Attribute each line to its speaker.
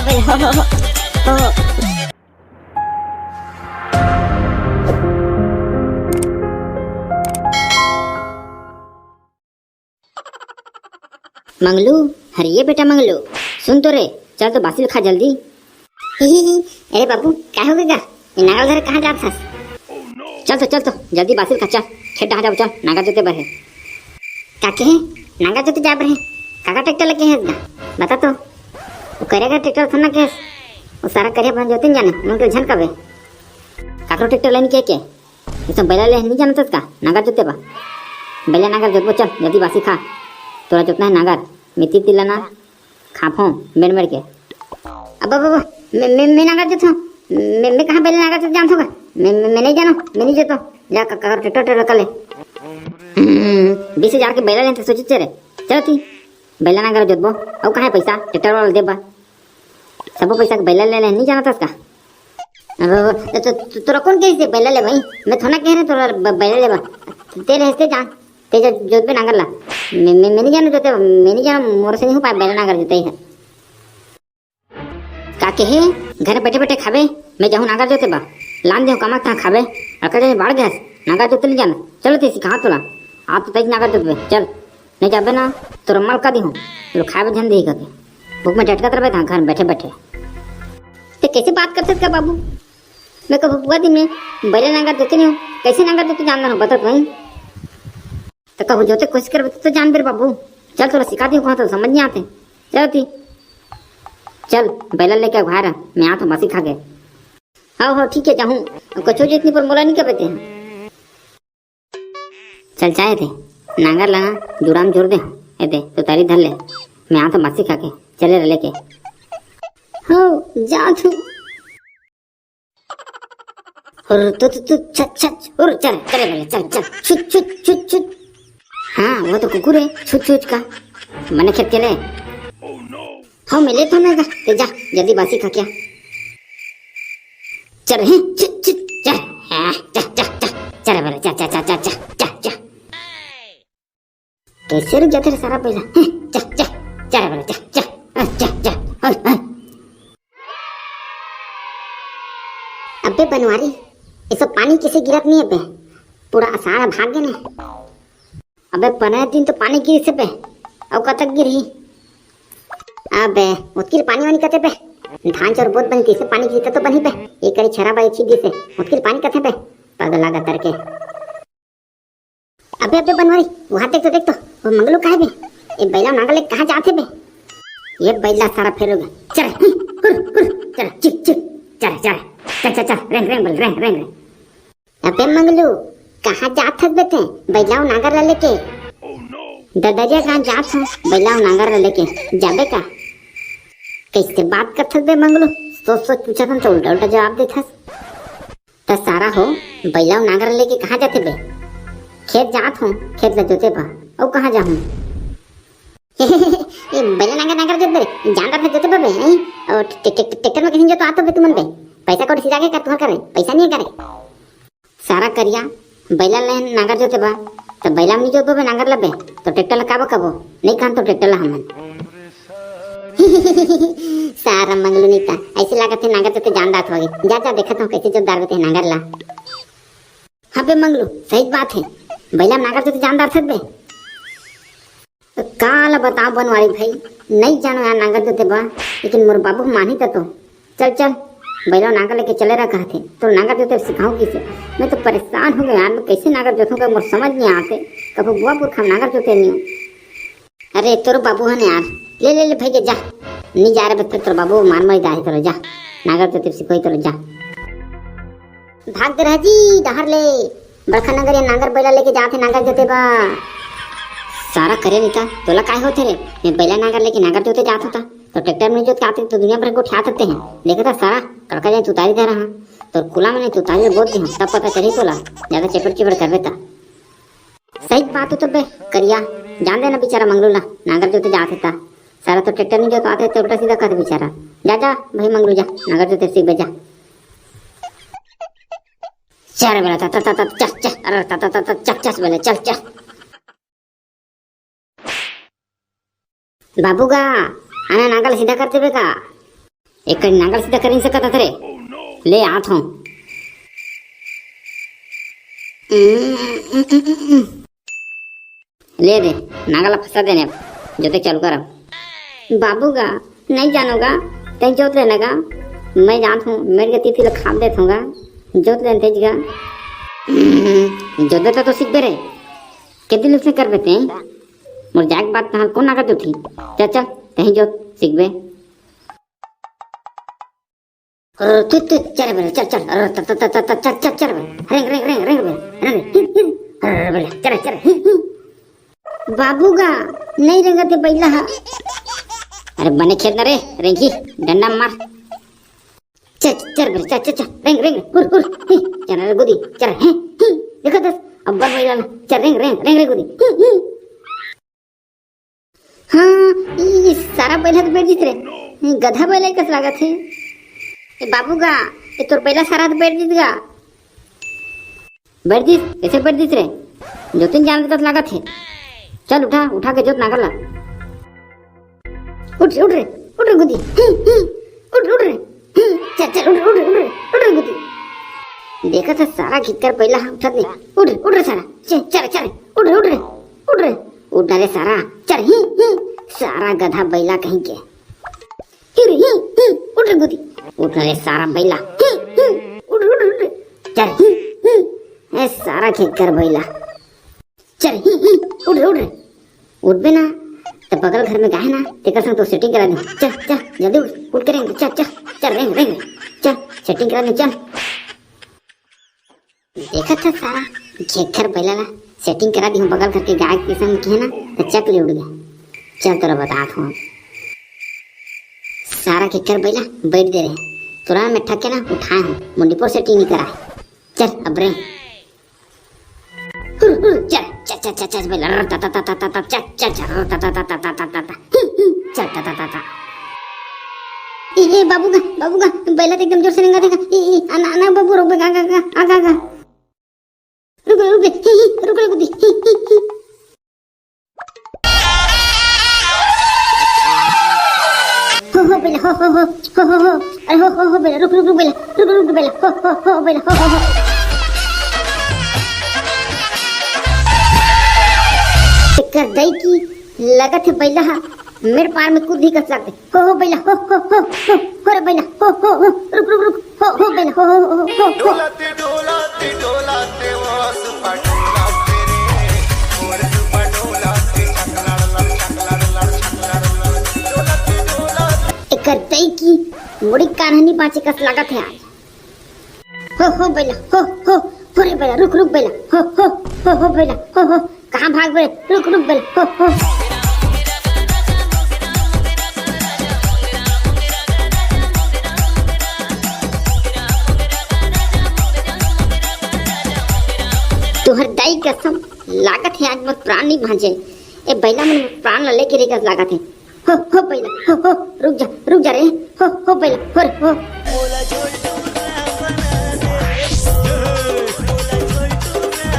Speaker 1: Bell हो मंगलू। हरिये बेटा मंगलू, सुन तो रे, चल तो बासिल खा जल्दी। अरे बाबू क्या हो गया, ये नागा उधर कहाँ जात हस? चल तो जल्दी बासिल खा, चल खेत डहा जाओ, चल नागा जोते बरहे। काके है नागा जोते जा बरहे, काका ट्रैक्टर लगे है इसका बता तो। वो करेगा ट्रैक्टर थोड़ा के वो सारा करे बन जोते जाने उनके झन कबे काकरो ट्रैक्टर लाइन के ये सब बैला ले नहीं जानत का नागा जोते बा। बैला नागर जोतबो, चल जल्दी बासी खा, तोरा जोतना है नागर मिट्टी तिलाना खाफो मेर मेर के। अब मैं नागर जोत हूँ, मैं कहाँ बैला नागर जोत जानता होगा, मैं नहीं जानो, मैं नहीं जोतो, जा काकर ट्रैक्टर कर ले। 20,000 के बैला लेते सोची रे, चलो ती बैला नागर जोतबो। अब कहाँ है पैसा, ट्रैक्टर वाला देबा सबो पैसा बैला ले नहीं जाना था इसका। तोरा कौन कह बैला ले भाई, मैं थोड़ा कह रहे तोरा बैला लेबा, तेरे हंसते जान तेज जोत पे नागर ला। मैं नहीं जानो जोते, मैं नहीं जानो, मोर से नहीं हो पाए बैला नागर जोते है। काके है घर बैठे बैठे खावे, मैं जाऊँ नागर जोते बा लान दे कमा था खावे अकड़े बाढ़ गया नागर जोते नहीं जाना। चलो ते सिखा तोला आप तो तेज नागर जोते चल, नहीं जाबे ना तो रमल का दी हूँ लोग खावे झन दी करके भूख में झटका तरबे था घर बैठे बैठे। तो कैसे बात कर सकता बाबू, मैं कब बुआ दिन में बैला नागर जोते नहीं हूँ, कैसे नागर जोते जानना हो बता भाई। तो कब जोते कोशिश कर तो जान बेर बाबू, चल थोड़ा सिखा दी कहाँ तो समझ नहीं आते। चल ती चल बैला लेके बाहर मैं आता हूँ बासी खा के। हाँ ठीक है जाऊँ, कचो जितनी पर मोला नहीं कर पाते हैं। चल चाहे थे नागर लगा जुड़ाम जोड़ दे दे तो तारी धर ले, मैं आता हूँ बासी खा के चले लेके। हो जा तू और तो छच और चल चले बोले चल छुट। हाँ वो तो कुकुर है छुट का मैंने खेत के ले। हाँ मैं लेता हूँ तो जा जल्दी बासी खा क्या चल है चल बोले जा कैसे रुक जाते सारा पैसा चल बोले जा। अबे बनवारी ये सब पानी किसे गिरत नहीं है पे, पूरा आसारा भाग गए ना। अबे 15 दिन तो पानी गिरी से पे अब कब तक गिरी। अबे मुश्किल पानी वानी कते पे धान चोर बहुत बनती से पानी गिरता तो बनी पे ये करी छराबा अच्छी दी से मुश्किल पानी कते पे पागल लगा तरके। अबे बनवारी वहां देख तो वो मंगलू कहे बे ये बैला नागले कहाँ जाते बे, ये बैला सारा फेरोगे चल चल रेंग। अबे मंगलू कहाँ जात हस बेटे बैलाव नागर लेके, दादाजी कहाँ जात हस बैलाव नागर लेके जाबे का। कैसे बात करत बे मंगलू, सोच पूछा था तो उल्टा जवाब देता तो सारा हो बैलाव नागर लेके कहाँ जाते बे। खेत जात हूँ, खेत ले जोते बा और कहाँ जाऊँ। ये बैला नागर जोते जान रहा था जोते बे और ट्रैक्टर में किसी जो तो आता बे तुमन पे पैसा को सीधा के कर तुहर करे पैसा नहीं करे सारा करिया बैला ले नागर जोते बा तो बैला में नहीं जोतो बे नागर लबे तो ट्रैक्टर लगाबो कबो नहीं खान तो ट्रैक्टर ला हमन। सारा मंगलू नहीं था ऐसे लागत है नागर जोते जान दात होगी जा देखत हूँ कैसे जो दार बते नागर ला। हाँ बे मंगलू सही बात है बैला नागर जोते जान दार बे काला बताओ बनवारी भाई नहीं जानो यार नागर जोते बा, लेकिन मोर बाबू मानी तो चल बैला नागर लेके चले रहा कहते तो नागर जोते सिखाऊं किसे। मैं तो परेशान हो गया यार, मैं कैसे नागर जोतूंगा मुझे समझ नहीं आते, कभी बुआ पुरखा नागर जोते नहीं हूँ। अरे तोर बाबू है यार ले भाई जा नहीं जा रहे तोर बाबू मार मर जाए तो जा नागर जोते सिखोई तो जा भाग दे रहा जी डहर ले बड़खा नगर या नागर बैला लेके जाते नागर जोते बा सारा करे नहीं था तोला काय होते रे। मैं बैला नागर लेके नागर जोते जाता था तो ट्रैक्टर में जोत आते तो दुनिया भर को उठा सकते हैं देखा था सारा कड़का जाए तुतारी दे रहा तो कुला मैंने तुतारी बोल दी हूँ तब पता चली तोला ज्यादा चिपड़ कर देता। सही बात हो तो बे करिया जान देना बेचारा मंगलू ला नागर जोते जाते था सारा तो ट्रैक्टर में जोत आते तो उल्टा सीधा कर बेचारा। जा भाई मंगलू जा नागर जोते सीख जा चल बेला चल बाबू का आना नागल सीधा करते बे का एक नांगल सीधा कर नहीं सकता था रे। ले हाथ हूँ ले दे नांगल फंसा देने अब जोते चालू कर अब। बाबूगा नहीं जानूंगा तय जोत लेने का मैं जानता हूँ मेरे गति थी खाम देता हूँगा जोत लेने तेजगा जोत देता तो सीख बेरे कितने लोग से कर देते हैं मोर जाग बात कहाँ कौन आकर जो थी चल चल कहीं जोत सीख बे चल बेरे चल चल चल चल चल रेंग रेंग रेंग रेंग रेंग चल चल बाबूगा नहीं रेंगते बैला हा अरे बने खेत ना रे रेंगी डंडा मार चल चल चल चल चल रेंग रेंग हुर हुर चल रे गुदी चल हैं देखो दस अब बन बैला चल रेंग रेंग रेंग रे गुदी हाँ ये सारा बैला तो बैठ जीत रे गधा बैला कस लागत है बाबूगा ये तोर बैला सारा तो बैठ जीत गा बैठ जीत कैसे बैठ जीत रे जो तीन जान तक लागत है चल उठा उठा के जोत नागल ला उठ उठ रे गुदी उठ रे चल चल उठ रे गुदी देखा था सारा खिचकर पहला उठत नहीं उठ रे सारा चल चल उठ रे उठ रे सारा चल सारा गधा बैला कहीं के उठ रे गुदी उठ रे सारा बैला उठ चल सारा खिचकर बैला चल उठ उठ बे ना तो बगल घर में गाय ना तेकर संग तो सेटिंग करा दे चल चल जल्दी उठ करेंगे चल चल चल रेंग रेंग चल सेटिंग करा दे चल देखा था सारा घेर बैला ला सेटिंग करा दी हूँ बगल घर के गाय के संग के ना तो चकली उड़ गया चल तोरा बता हूँ सारा घेर बैला बैठ दे रहे तुरंत में ठके ना उठाए हूँ मुंडी पर सेटिंग नहीं करा चल अब रेंग चल चल चल चल चल बैला ता ता ता ता ता चल चल चल ता ता ता ता ता ता ता चल ता ता ता ता ए बाबूगा बैला तो एकदम जोर से रेंगा देगा आना बाबू रुक गा गा गा आ गा गा रुक गुदी हो बैला हो अरे हो बैला रुक बैला हो बैला हो कर दई की लगत है बैला मेरे पार में कूद ही कस लगते हो बैला हो रे बैला हो रुक हो बैला हो डोलाते वास पटोला तेरे और पटोलाते एक कर दई की मुड़ी कान्हनी पाचे कस लगत है आज हो बैला हो रे बैला रुक बैला हो बैला हो कहाँ भाग गए रुक बैला हो तुहर दाई कसम लागत है आज मत प्राण नहीं भांजे ए बैला मन प्राण ल लेके रेगस लागत है हो बैला हो रुक जा रे हो बैला हो